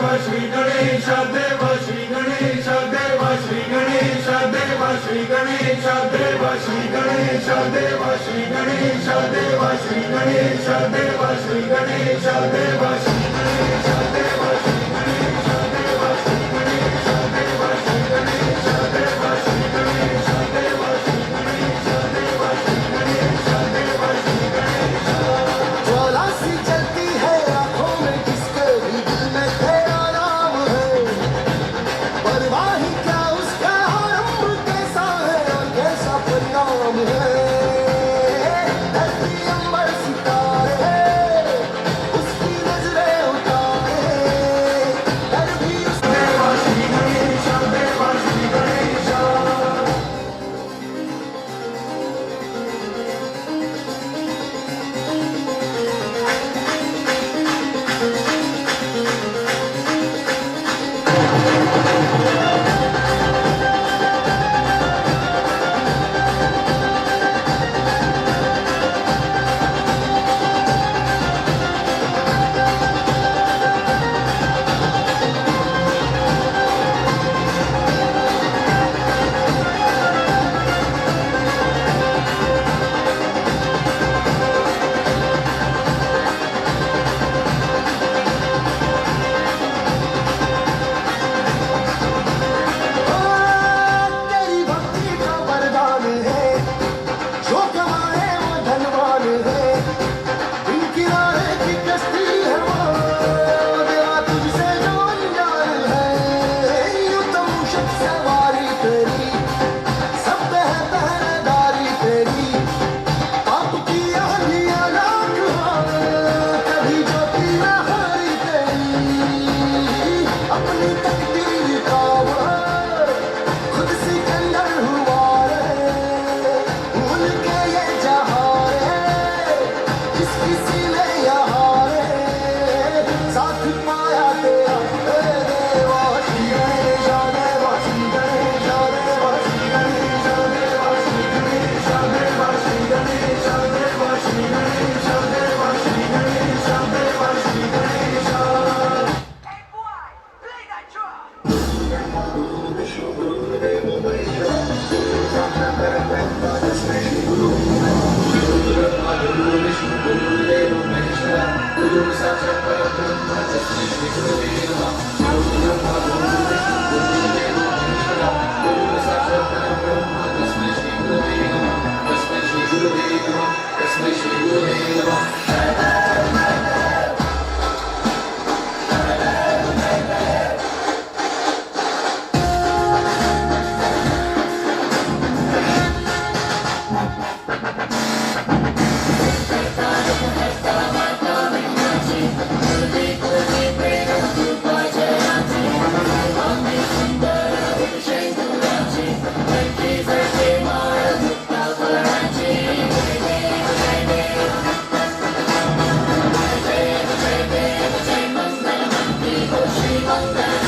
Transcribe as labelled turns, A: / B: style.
A: श्री गणेश देव श्री गणेश देव श्री गणेश देव श्री गणेश देव श्री गणेश देव श्री गणेश देव श्री गणेश देव श्री गणेश देव श्री गणेश देव श्री गणेश देव श्री गणेश देव श्री गणेश देव श्री गणेश देव श्री गणेश देव श्री गणेश देव श्री गणेश।
B: ज्वाला C जलती है आंखों में जिसके भी दिल में तेरा नाम है, परवाह ही क्या उसका आरंभ कैसा है और कैसा परिणाम है। धरती अंबर सितारे उसकी नजरें उतारे, डर भी उसका
A: देव श्री गणेश देव श्री गणेश।
B: तेरी भक्ति का वरदान है, जो कमाए वो धनवान है। इन किनारे की कश्ती है वो, तेरा तुझसे जो अनजान है। यूं तो मूषक सवारी तेरी, सब पे है पहरेदारी तेरी। पाप की आंधियां लाख हो, कभी ज्योति न हारी तेरी। अपनी तकदीर का वो खुद सिकंदर हुआ रे, भूल के ये जहां रे, जिसकी सीने यहाँ रे, साथ पाया तेरा हे देवा। श्री गणेश देवा श्री गणेश देवा श्री गणेश देवा श्री गणेश देवा श्री गणेश देवा श्री गणेश देवा श्री गणेश देवा Shri Ganesh.
C: Hey boy, play that drum!
D: Shri Mangala